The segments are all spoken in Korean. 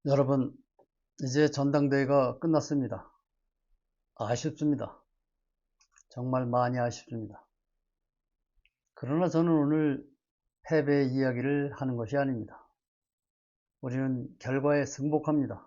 여러분, 이제 전당대회가 끝났습니다. 아쉽습니다. 정말 많이 아쉽습니다. 그러나 저는 오늘 패배 이야기를 하는 것이 아닙니다. 우리는 결과에 승복합니다.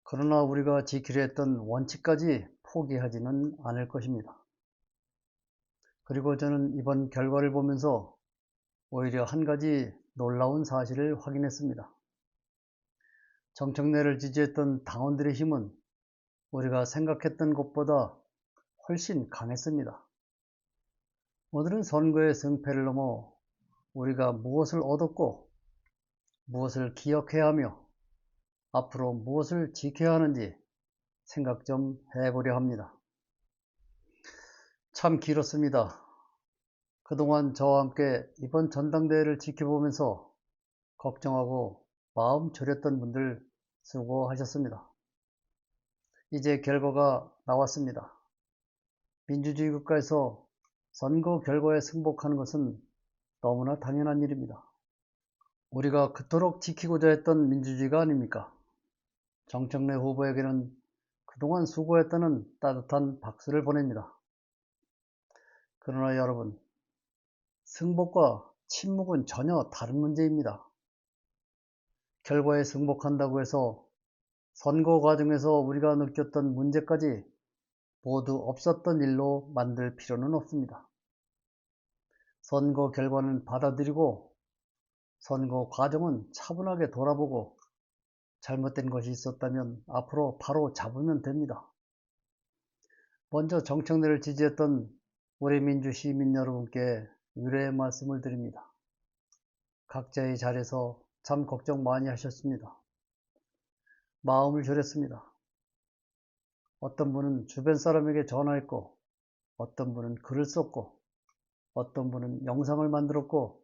그러나 우리가 지키려 했던 원칙까지 포기하지는 않을 것입니다. 그리고 저는 이번 결과를 보면서 오히려 한 가지 놀라운 사실을 확인했습니다. 정청래를 지지했던 당원들의 힘은 우리가 생각했던 것보다 훨씬 강했습니다. 오늘은 선거의 승패를 넘어 우리가 무엇을 얻었고 무엇을 기억해야 하며 앞으로 무엇을 지켜야 하는지 생각 좀 해보려 합니다. 참 길었습니다. 그동안 저와 함께 이번 전당대회를 지켜보면서 걱정하고 마음 졸였던 분들 수고하셨습니다. 이제 결과가 나왔습니다. 민주주의 국가에서 선거 결과에 승복하는 것은 너무나 당연한 일입니다. 우리가 그토록 지키고자 했던 민주주의가 아닙니까? 정청래 후보에게는 그동안 수고했다는 따뜻한 박수를 보냅니다. 그러나 여러분, 승복과 침묵은 전혀 다른 문제입니다. 결과에 승복한다고 해서 선거 과정에서 우리가 느꼈던 문제까지 모두 없었던 일로 만들 필요는 없습니다. 선거 결과는 받아들이고 선거 과정은 차분하게 돌아보고 잘못된 것이 있었다면 앞으로 바로 잡으면 됩니다. 먼저 정청래를 지지했던 우리 민주 시민 여러분께 위로의 말씀을 드립니다. 각자의 자리에서 참 걱정 많이 하셨습니다. 마음을 졸였습니다. 어떤 분은 주변 사람에게 전화했고, 어떤 분은 글을 썼고, 어떤 분은 영상을 만들었고,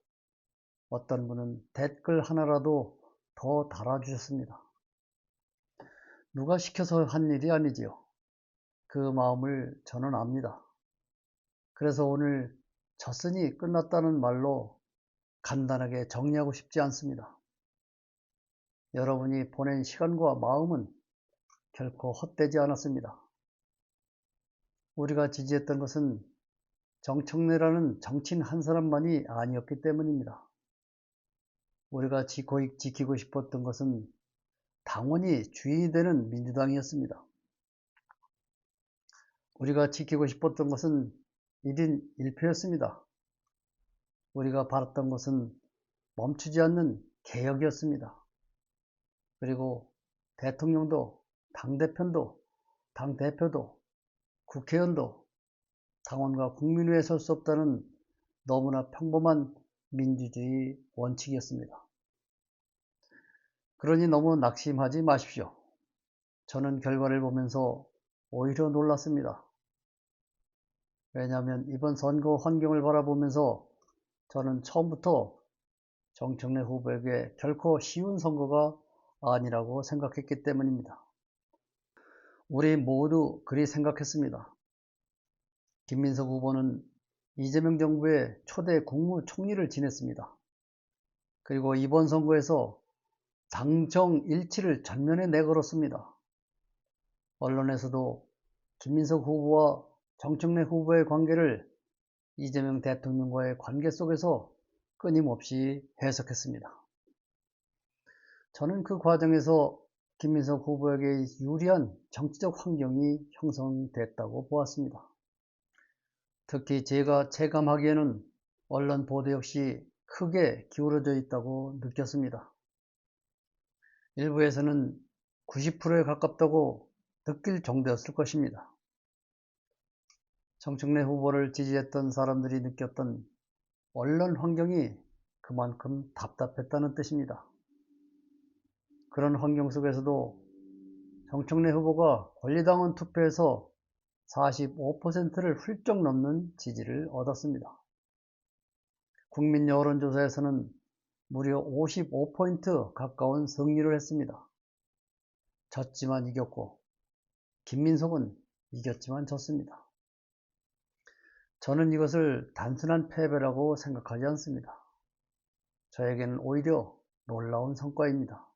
어떤 분은 댓글 하나라도 더 달아주셨습니다. 누가 시켜서 한 일이 아니지요. 그 마음을 저는 압니다. 그래서 오늘 졌으니 끝났다는 말로 간단하게 정리하고 싶지 않습니다. 여러분이 보낸 시간과 마음은 결코 헛되지 않았습니다. 우리가 지지했던 것은 정청래라는 정치인 한 사람만이 아니었기 때문입니다. 우리가 지키고 싶었던 것은 당원이 주인이 되는 민주당이었습니다. 우리가 지키고 싶었던 것은 1인 1표였습니다. 우리가 바랐던 것은 멈추지 않는 개혁이었습니다. 그리고 대통령도 당대표도 국회의원도 당원과 국민 위에 설 수 없다는 너무나 평범한 민주주의 원칙이었습니다. 그러니 너무 낙심하지 마십시오. 저는 결과를 보면서 오히려 놀랐습니다. 왜냐하면 이번 선거 환경을 바라보면서 저는 처음부터 정청래 후보에게 결코 쉬운 선거가 아니라고 생각했기 때문입니다. 우리 모두 그리 생각했습니다. 김민석 후보는 이재명 정부의 초대 국무총리를 지냈습니다. 그리고 이번 선거에서 당정 일치를 전면에 내걸었습니다. 언론에서도 김민석 후보와 정청래 후보의 관계를 이재명 대통령과의 관계 속에서 끊임없이 해석했습니다. 저는 그 과정에서 김민석 후보에게 유리한 정치적 환경이 형성됐다고 보았습니다. 특히 제가 체감하기에는 언론 보도 역시 크게 기울어져 있다고 느꼈습니다. 일부에서는 90%에 가깝다고 느낄 정도였을 것입니다. 정청래 후보를 지지했던 사람들이 느꼈던 언론 환경이 그만큼 답답했다는 뜻입니다. 그런 환경 속에서도 정청래 후보가 권리당원 투표에서 45%를 훌쩍 넘는 지지를 얻었습니다. 국민 여론조사에서는 무려 55포인트 가까운 승리를 했습니다. 졌지만 이겼고 김민석은 이겼지만 졌습니다. 저는 이것을 단순한 패배라고 생각하지 않습니다. 저에게는 오히려 놀라운 성과입니다.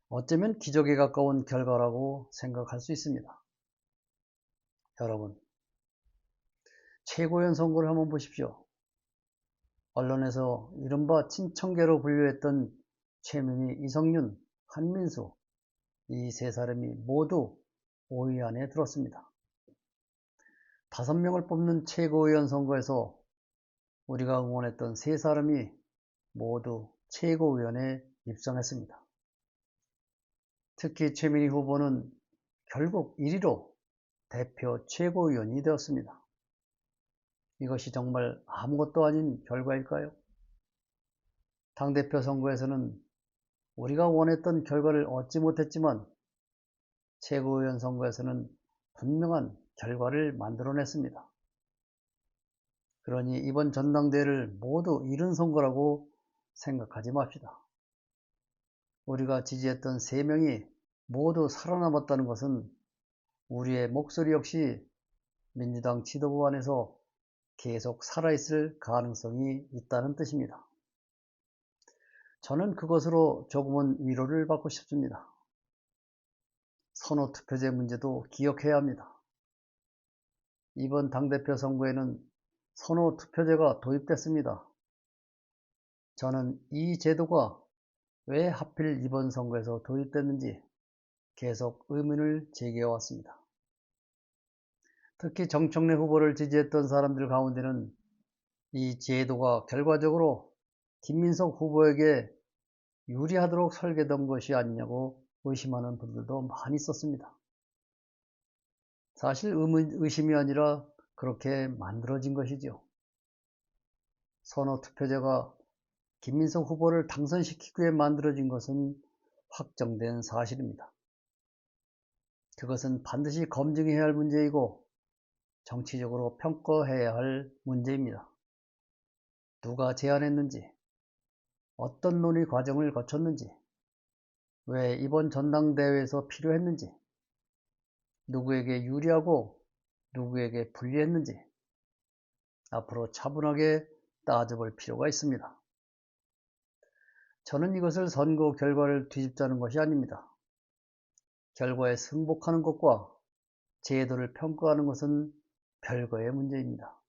어쩌면 기적에 가까운 결과라고 생각할 수 있습니다. 여러분, 최고위원 선거를 한번 보십시오. 언론에서 이른바 친청계로 분류했던 최민희, 이성윤, 한민수 이 세 사람이 모두 5위 안에 들었습니다. 5명을 뽑는 최고위원 선거에서 우리가 응원했던 세 사람이 모두 최고위원에 입성했습니다. 특히 최민희 후보는 결국 1위로 대표 최고위원이 되었습니다. 이것이 정말 아무것도 아닌 결과일까요? 당대표 선거에서는 우리가 원했던 결과를 얻지 못했지만 최고위원 선거에서는 분명한 결과를 만들어냈습니다. 그러니 이번 전당대회를 모두 잃은 선거라고 생각하지 맙시다. 우리가 지지했던 3명이 모두 살아남았다는 것은 우리의 목소리 역시 민주당 지도부 안에서 계속 살아있을 가능성이 있다는 뜻입니다. 저는 그것으로 조금은 위로를 받고 싶습니다. 선호투표제 문제도 기억해야 합니다. 이번 당대표 선거에는 선호투표제가 도입됐습니다. 저는 이 제도가 왜 하필 이번 선거에서 도입됐는지 계속 의문을 제기해왔습니다. 특히 정청래 후보를 지지했던 사람들 가운데는 이 제도가 결과적으로 김민석 후보에게 유리하도록 설계된 것이 아니냐고 의심하는 분들도 많이 있었습니다. 사실 의심이 아니라 그렇게 만들어진 것이죠. 선호투표제가 김민석 후보를 당선시키기 위해 만들어진 것은 확정된 사실입니다. 그것은 반드시 검증해야 할 문제이고 정치적으로 평가해야 할 문제입니다. 누가 제안했는지, 어떤 논의 과정을 거쳤는지, 왜 이번 전당대회에서 필요했는지, 누구에게 유리하고 누구에게 불리했는지 앞으로 차분하게 따져볼 필요가 있습니다. 저는 이것을 선거 결과를 뒤집자는 것이 아닙니다. 결과에 승복하는 것과 제도를 평가하는 것은 별거의 문제입니다.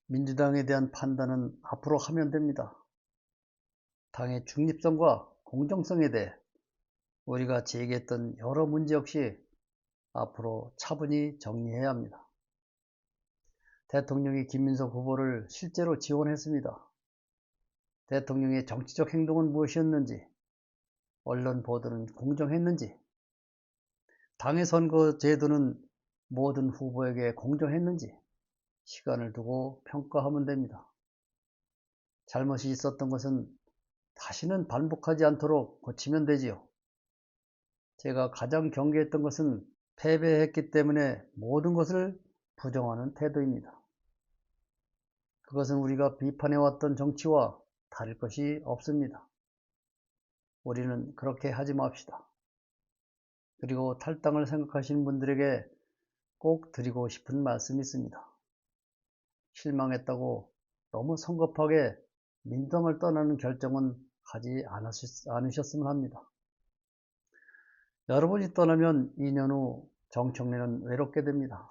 민주당에 대한 판단은 앞으로 하면 됩니다. 당의 중립성과 공정성에 대해 우리가 제기했던 여러 문제 역시 앞으로 차분히 정리해야 합니다. 대통령이 김민석 후보를 실제로 지원했습니다. 대통령의 정치적 행동은 무엇이었는지, 언론 보도는 공정했는지, 당의 선거 제도는 모든 후보에게 공정했는지 시간을 두고 평가하면 됩니다. 잘못이 있었던 것은 다시는 반복하지 않도록 고치면 되지요. 제가 가장 경계했던 것은 패배했기 때문에 모든 것을 부정하는 태도입니다. 그것은 우리가 비판해왔던 정치와 다를 것이 없습니다. 우리는 그렇게 하지 맙시다. 그리고 탈당을 생각하시는 분들에게 꼭 드리고 싶은 말씀이 있습니다. 실망했다고 너무 성급하게 민주당을 떠나는 결정은 하지 않으셨으면 합니다. 여러분이 떠나면 2년 후 정청래는 외롭게 됩니다.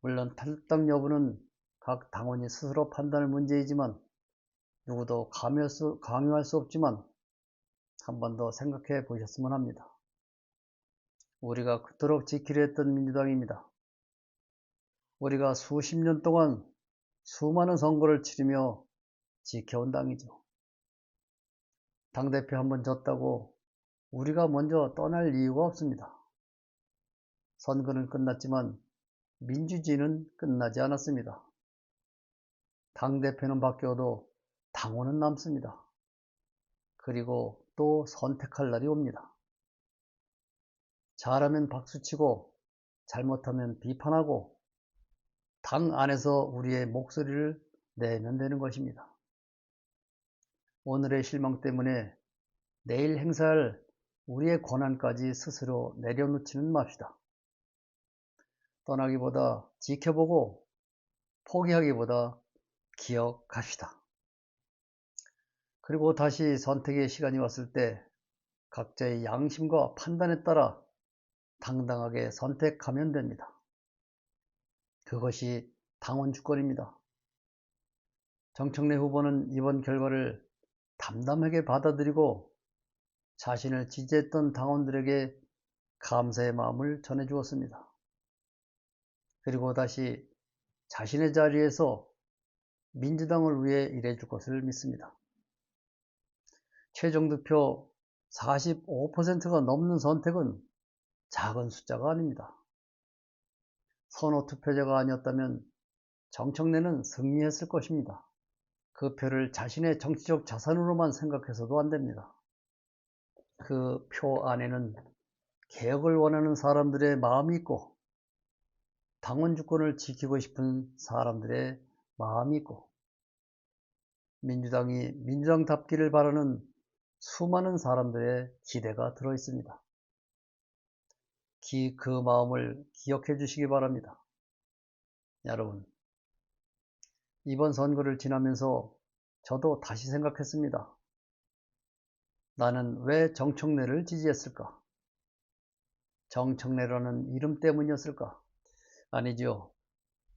물론 탈당 여부는 각 당원이 스스로 판단할 문제이지만 누구도 강요할 수 없지만 한 번 더 생각해 보셨으면 합니다. 우리가 그토록 지키려 했던 민주당입니다. 우리가 수십 년 동안 수많은 선거를 치르며 지켜온 당이죠. 당대표 한번 졌다고 우리가 먼저 떠날 이유가 없습니다. 선거는 끝났지만 민주주의는 끝나지 않았습니다. 당대표는 바뀌어도 당원은 남습니다. 그리고 또 선택할 날이 옵니다. 잘하면 박수치고 잘못하면 비판하고 당 안에서 우리의 목소리를 내면 되는 것입니다. 오늘의 실망 때문에 내일 행사할 우리의 권한까지 스스로 내려놓지는 맙시다. 떠나기보다 지켜보고 포기하기보다 기억합시다. 그리고 다시 선택의 시간이 왔을 때 각자의 양심과 판단에 따라 당당하게 선택하면 됩니다. 그것이 당원 주권입니다. 정청래 후보는 이번 결과를 담담하게 받아들이고 자신을 지지했던 당원들에게 감사의 마음을 전해주었습니다. 그리고 다시 자신의 자리에서 민주당을 위해 일해줄 것을 믿습니다. 최종 득표 45%가 넘는 선택은 작은 숫자가 아닙니다. 선호 투표자가 아니었다면 정청래는 승리했을 것입니다. 그 표를 자신의 정치적 자산으로만 생각해서도 안 됩니다. 그 표 안에는 개혁을 원하는 사람들의 마음이 있고 당원 주권을 지키고 싶은 사람들의 마음이 있고 민주당이 민주당답기를 바라는 수많은 사람들의 기대가 들어 있습니다. 그 마음을 기억해 주시기 바랍니다. 여러분, 이번 선거를 지나면서 저도 다시 생각했습니다. 나는 왜 정청래를 지지했을까? 정청래라는 이름 때문이었을까? 아니죠.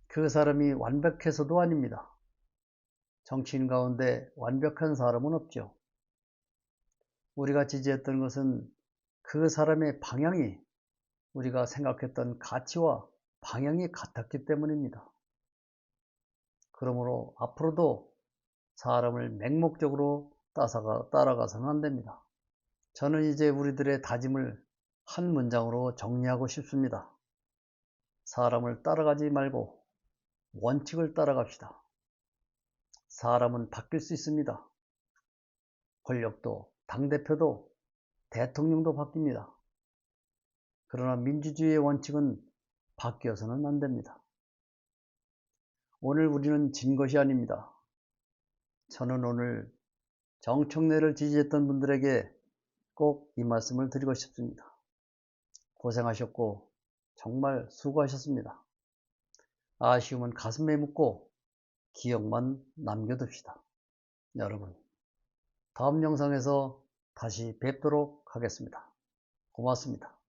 그 사람이 완벽해서도 아닙니다. 정치인 가운데 완벽한 사람은 없죠. 우리가 지지했던 것은 그 사람의 방향이 우리가 생각했던 가치와 방향이 같았기 때문입니다. 그러므로 앞으로도 사람을 맹목적으로 따라가서는 안 됩니다. 저는 이제 우리들의 다짐을 한 문장으로 정리하고 싶습니다. 사람을 따라가지 말고 원칙을 따라갑시다. 사람은 바뀔 수 있습니다. 권력도, 당대표도, 대통령도 바뀝니다. 그러나 민주주의의 원칙은 바뀌어서는 안 됩니다. 오늘 우리는 진 것이 아닙니다. 저는 오늘 정청래를 지지했던 분들에게 꼭 이 말씀을 드리고 싶습니다. 고생하셨고 정말 수고하셨습니다. 아쉬움은 가슴에 묻고 기억만 남겨둡시다. 여러분, 다음 영상에서 다시 뵙도록 하겠습니다. 고맙습니다.